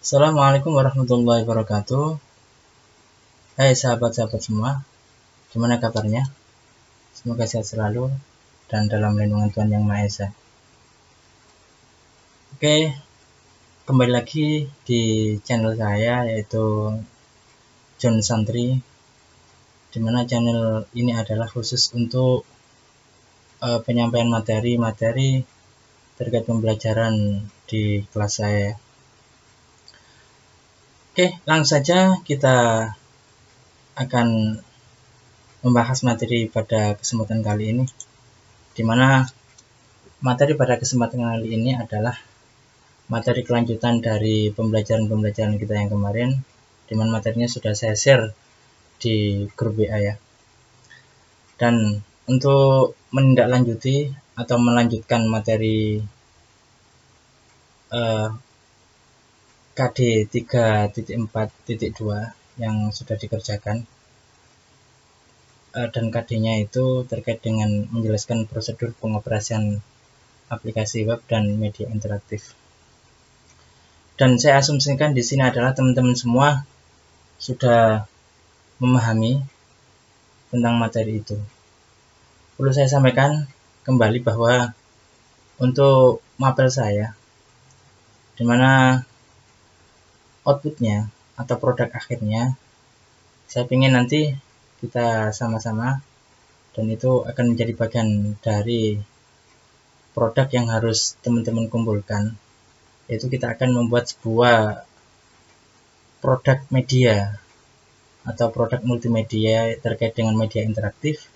Assalamualaikum warahmatullahi wabarakatuh. Hai sahabat-sahabat semua, gimana kabarnya? Semoga sehat selalu dan dalam lindungan Tuhan Yang Maha Esa. Oke, kembali lagi di channel saya yaitu John Santri, dimana channel ini adalah khusus untuk penyampaian materi-materi terkait pembelajaran di kelas saya. Oke, langsung saja kita akan membahas materi pada kesempatan kali ini, di mana materi pada kesempatan kali ini adalah materi kelanjutan dari pembelajaran kita yang kemarin, di mana materinya sudah saya share di grup WA ya. Dan untuk menindaklanjuti atau melanjutkan materi KD 3.4.2 yang sudah dikerjakan, dan KD-nya itu terkait dengan menjelaskan prosedur pengoperasian aplikasi web dan media interaktif. Dan saya asumsikan di sini adalah teman-teman semua sudah memahami tentang materi itu. Perlu saya sampaikan kembali bahwa untuk mapel saya, di mana outputnya atau produk akhirnya, saya ingin nanti kita sama-sama, dan itu akan menjadi bagian dari produk yang harus teman-teman kumpulkan, yaitu kita akan membuat sebuah produk media atau produk multimedia terkait dengan media interaktif,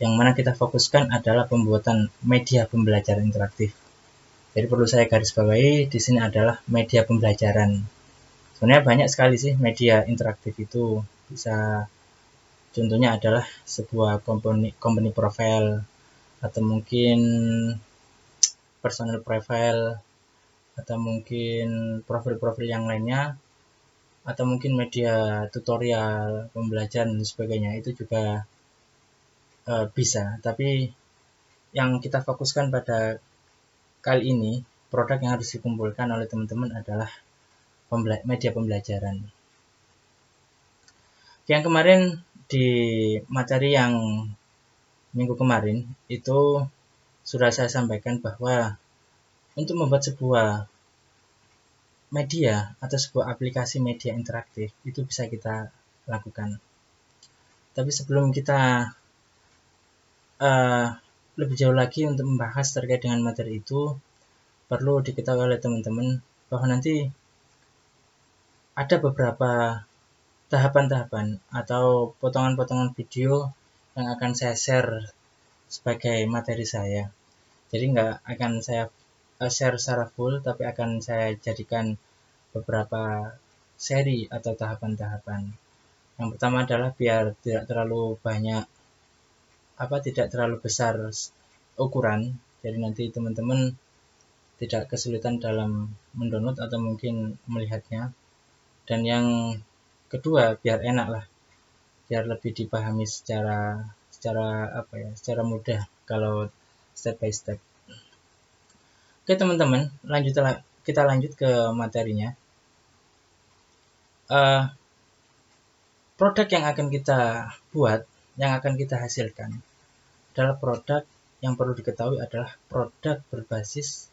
yang mana kita fokuskan adalah pembuatan media pembelajaran interaktif. Jadi perlu saya garis bawahi di sini adalah media pembelajaran. Sebenarnya banyak sekali sih media interaktif itu. Bisa contohnya adalah sebuah company profile, atau mungkin personal profile, atau mungkin profil-profil yang lainnya, atau mungkin media tutorial, pembelajaran dan sebagainya. Itu juga bisa. Tapi yang kita fokuskan pada kali ini, produk yang harus dikumpulkan oleh teman-teman adalah media pembelajaran. Yang kemarin di materi yang minggu kemarin itu sudah saya sampaikan bahwa untuk membuat sebuah media atau sebuah aplikasi media interaktif itu bisa kita lakukan. Tapi sebelum kita lebih jauh lagi untuk membahas terkait dengan materi itu, perlu diketahui oleh teman-teman bahwa nanti ada beberapa tahapan-tahapan atau potongan-potongan video yang akan saya share sebagai materi saya. Jadi nggak akan saya share secara full, tapi akan saya jadikan beberapa seri atau tahapan-tahapan. Yang pertama adalah biar tidak terlalu banyak, tidak terlalu besar ukuran, jadi nanti teman-teman tidak kesulitan dalam mendownload atau mungkin melihatnya. Dan yang kedua, biar enak lah, biar lebih dipahami secara mudah kalau step by step. Oke teman-teman, kita lanjut ke materinya. Produk yang akan kita buat, yang akan kita hasilkan adalah produk yang perlu diketahui adalah produk berbasis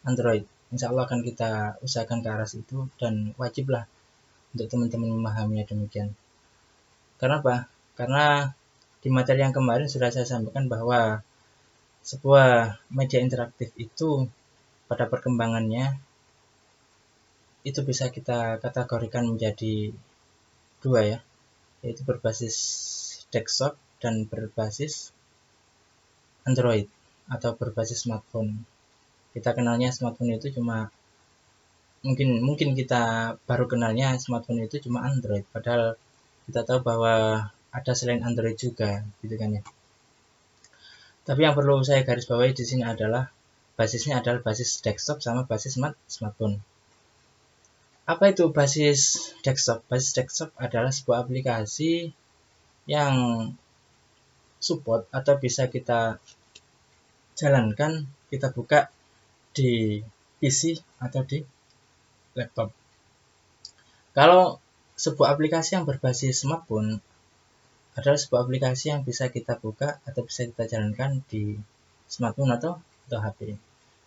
Android. Insya Allah akan kita usahakan ke arah situ, dan wajiblah untuk teman-teman memahaminya demikian. Karena apa? Karena di materi yang kemarin sudah saya sampaikan bahwa sebuah media interaktif itu pada perkembangannya itu bisa kita kategorikan menjadi dua ya, yaitu berbasis desktop dan berbasis Android atau berbasis smartphone. Kita kenalnya smartphone itu cuma mungkin kita baru kenalnya smartphone itu cuma Android, padahal kita tahu bahwa ada selain Android juga, gitu kan ya. Tapi yang perlu saya garis bawahi di sini adalah basisnya adalah basis desktop sama basis smartphone. Apa itu basis desktop? Basis desktop adalah sebuah aplikasi yang support atau bisa kita jalankan, kita buka di PC atau di laptop. Kalau sebuah aplikasi yang berbasis smartphone adalah sebuah aplikasi yang bisa kita buka atau bisa kita jalankan di smartphone atau HP.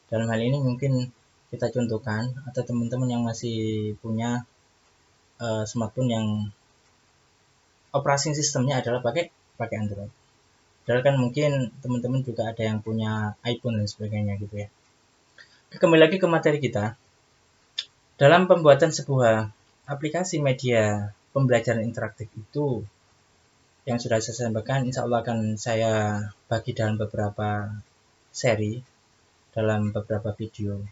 Dalam hal ini mungkin kita contohkan atau teman-teman yang masih punya smartphone yang operating sistemnya adalah pakai Android. Padahal kan mungkin teman-teman juga ada yang punya iPhone dan sebagainya gitu ya. Kembali lagi ke materi kita. Dalam pembuatan sebuah aplikasi media pembelajaran interaktif itu yang sudah saya sampaikan, insya Allah akan saya bagi dalam beberapa seri, dalam beberapa video.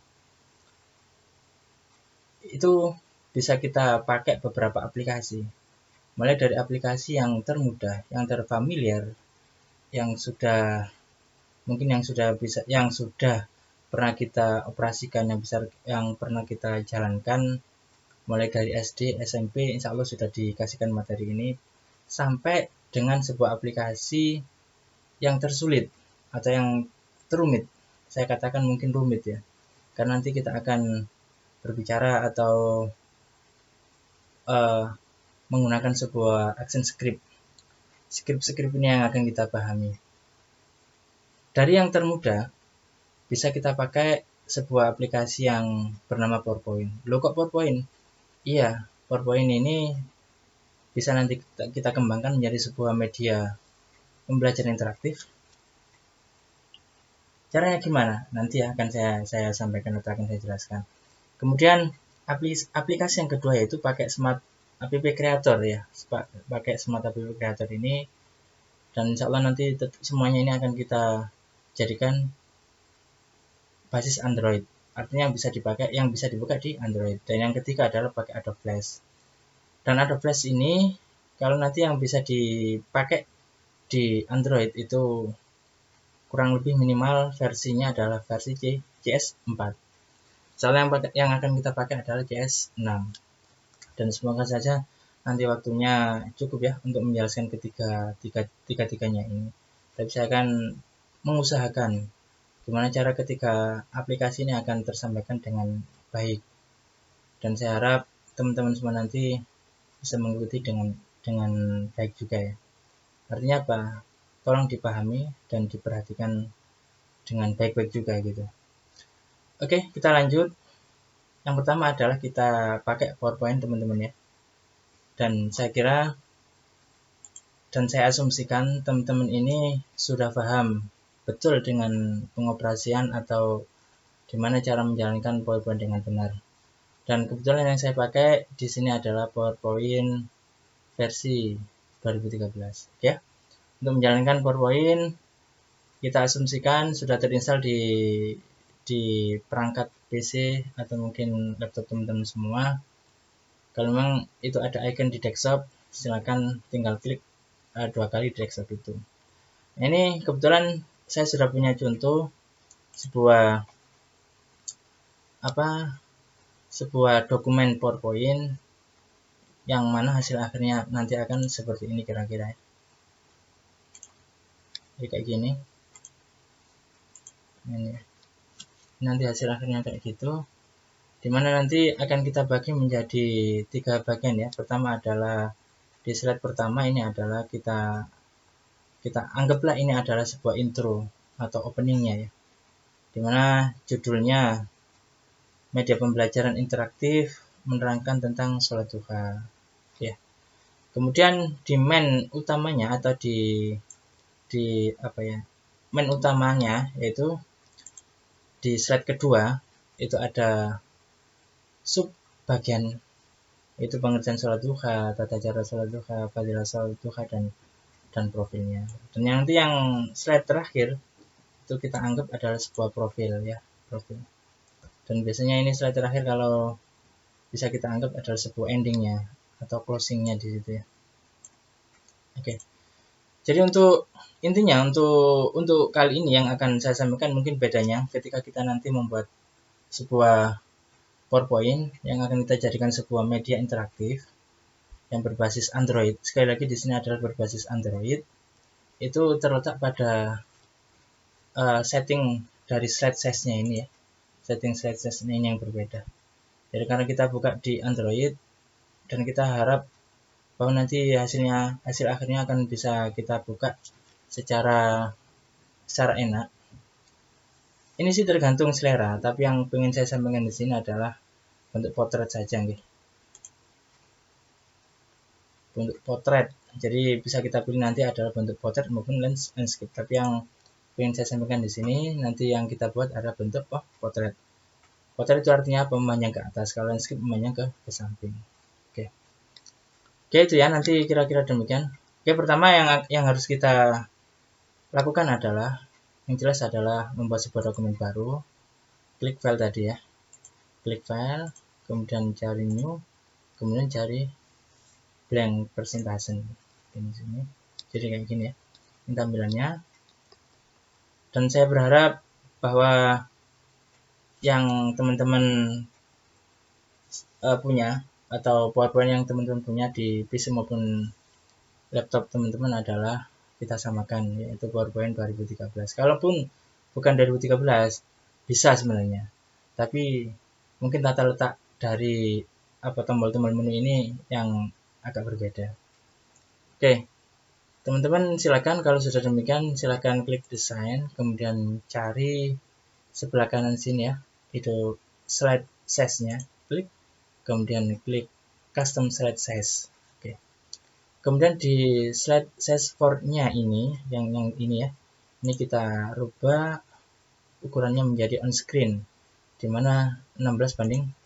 Itu bisa kita pakai beberapa aplikasi. Mulai dari aplikasi yang termudah, yang terfamiliar, yang sudah pernah kita operasikan, yang pernah kita jalankan mulai dari SD, SMP, insya Allah sudah dikasihkan materi ini, sampai dengan sebuah aplikasi yang tersulit atau yang terumit. Saya katakan mungkin rumit ya, karena nanti kita akan berbicara atau menggunakan sebuah action script. Script ini yang akan kita pahami. Dari yang termudah, bisa kita pakai sebuah aplikasi yang bernama PowerPoint. Loh kok PowerPoint? Iya, PowerPoint ini bisa nanti kita kembangkan menjadi sebuah media pembelajaran interaktif. Caranya gimana? Nanti akan saya sampaikan atau akan saya jelaskan. Kemudian aplikasi yang kedua yaitu pakai Smart App Creator ya. Pakai Smart App Creator ini, dan insya Allah nanti semuanya ini akan kita jadikan basis Android, artinya yang bisa dibuka di Android. Dan yang ketiga adalah pakai Adobe Flash. Dan Adobe Flash ini kalau nanti yang bisa dipakai di Android itu kurang lebih minimal versinya adalah versi JS4. Soalnya yang akan kita pakai adalah JS6. Dan semoga saja nanti waktunya cukup ya untuk menjelaskan tiga-tiganya ini. Tapi saya akan mengusahakan gimana cara ketika aplikasi ini akan tersampaikan dengan baik, dan saya harap teman-teman semua nanti bisa mengikuti dengan baik juga ya. Artinya apa? Tolong dipahami dan diperhatikan dengan baik-baik juga gitu. Oke, kita lanjut. Yang pertama adalah kita pakai PowerPoint teman-teman ya. Dan saya asumsikan teman-teman ini sudah paham betul dengan pengoperasian atau gimana cara menjalankan PowerPoint dengan benar. Dan kebetulan yang saya pakai di sini adalah PowerPoint versi 2013. Ya. Untuk menjalankan PowerPoint, kita asumsikan sudah terinstall di perangkat PC atau mungkin laptop teman-teman semua. Kalau memang itu ada icon di desktop, silakan tinggal klik 2 kali di desktop itu. Ini kebetulan saya sudah punya contoh sebuah dokumen PowerPoint yang mana hasil akhirnya nanti akan seperti ini kira-kira. Jadi kayak gini. Ini nanti hasil akhirnya kayak gitu. Dimana nanti akan kita bagi menjadi 3 bagian ya. Pertama adalah di slide pertama ini adalah kita anggaplah ini adalah sebuah intro atau openingnya ya. Dimana judulnya media pembelajaran interaktif menerangkan tentang sholat duha ya. Kemudian di main utamanya atau di main utamanya yaitu di slide kedua itu ada sub bagian, itu pengertian sholat duha, tata cara sholat duha, fadilah sholat duha, dan profilnya. Dan nanti yang slide terakhir itu kita anggap adalah sebuah profil ya, profil. Dan biasanya ini slide terakhir kalau bisa kita anggap adalah sebuah endingnya atau closingnya di situ ya. Oke. Jadi intinya untuk kali ini yang akan saya sampaikan mungkin bedanya ketika kita nanti membuat sebuah PowerPoint yang akan kita jadikan sebuah media interaktif yang berbasis Android. Sekali lagi di sini adalah berbasis Android. Itu terletak pada setting dari slide size-nya ini ya. Setting slide size ini yang berbeda. Jadi karena kita buka di Android dan kita harap bahwa nanti hasil akhirnya akan bisa kita buka secara enak. Ini sih tergantung selera, tapi yang ingin saya sampaikan di sini adalah bentuk potret saja nih. Bentuk potret. Jadi bisa kita pilih nanti adalah bentuk potret maupun landscape. Tapi yang ingin saya sampaikan di sini nanti yang kita buat adalah bentuk potret. Potret itu artinya apa? Memanjang ke atas. Kalau landscape memanjang ke samping. Oke. Oke, itu ya, nanti kira-kira demikian. Oke, pertama yang harus kita lakukan adalah yang jelas adalah membuat sebuah dokumen baru. Klik file tadi ya. Klik file, kemudian cari new, kemudian cari blank presentation ini sini. Jadi kayak gini ya. Ini tampilannya. Dan saya berharap bahwa yang teman-teman punya atau PowerPoint yang teman-teman punya di PC maupun laptop teman-teman adalah kita samakan, yaitu PowerPoint 2013. Kalaupun bukan 2013 bisa sebenarnya, tapi mungkin tata letak dari tombol-tombol menu ini yang agak berbeda. Oke, teman-teman silakan, kalau sudah demikian silakan klik desain, kemudian cari sebelah kanan sini ya, itu slide size-nya, klik, kemudian klik custom slide size. Oke. Kemudian di slide size for-nya ini, yang ini ya, ini kita rubah ukurannya menjadi on screen, di mana 16:9.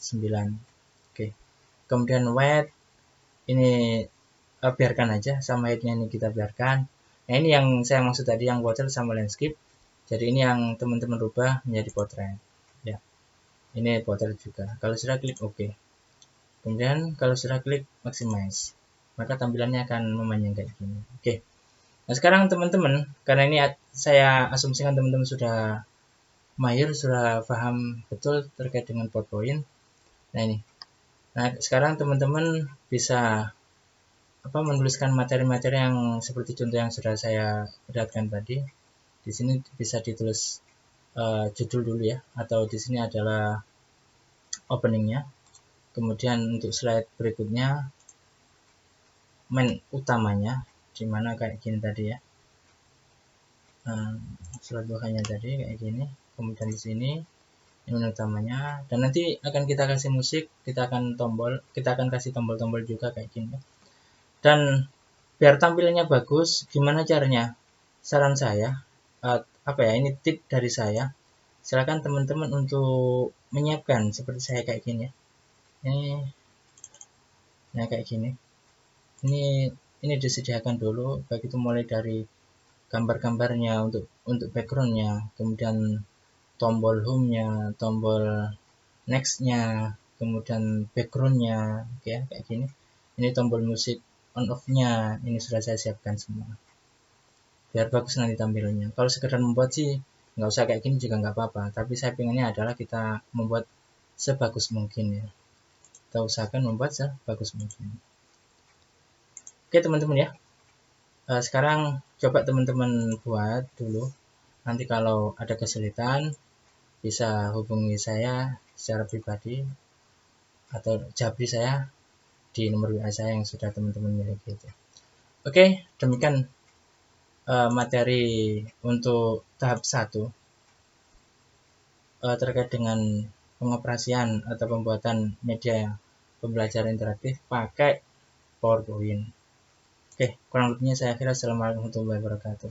Oke. Kemudian weight ini biarkan aja, sama height-nya ini kita biarkan. Nah, ini yang saya maksud tadi, yang portrait sama landscape. Jadi ini yang teman-teman rubah menjadi portrait. Ya. Ini portrait juga. Kalau sudah klik OK. Kemudian kalau sudah klik maximize, maka tampilannya akan memanjang kayak gini. Oke. Nah, sekarang teman-teman, karena ini saya asumsikan teman-teman sudah mahir, sudah paham betul terkait dengan PowerPoint. Nah, ini. Nah, sekarang teman-teman bisa menuliskan materi-materi yang seperti contoh yang sudah saya perlihatkan tadi. Di sini bisa ditulis judul dulu ya, atau di sini adalah openingnya. Kemudian untuk slide berikutnya main utamanya, dimana kayak gini tadi ya, slide bukannya tadi kayak gini. Kemudian di sini ini utamanya, dan nanti akan kita kasih musik, kita akan kasih tombol-tombol juga kayak gini. Dan biar tampilannya bagus, gimana caranya? Saran saya, ini tip dari saya, silakan teman-teman untuk menyiapkan seperti saya kayak gini ya. Nah kayak gini. Ini disediakan dulu, baik itu mulai dari gambar-gambarnya untuk backgroundnya, kemudian tombol home-nya, tombol next-nya, kemudian background-nya, oke ya, kayak gini. Ini tombol musik on off-nya, ini sudah saya siapkan semua. Biar bagus nanti tampilannya. Kalau sekedar membuat sih nggak usah kayak gini juga nggak apa-apa, tapi saya pengennya adalah kita membuat sebagus mungkin ya. Kita usahakan membuat sebagus mungkin. Oke teman-teman ya. Sekarang coba teman-teman buat dulu. Nanti kalau ada kesulitan bisa hubungi saya secara pribadi atau japri saya di nomor WA saya yang sudah teman-teman miliki itu. Oke, demikian materi untuk tahap 1 terkait dengan pengoperasian atau pembuatan media pembelajaran interaktif pakai PowerPoint. Oke, kurang lebihnya saya kira. Assalamualaikum warahmatullahi wabarakatuh.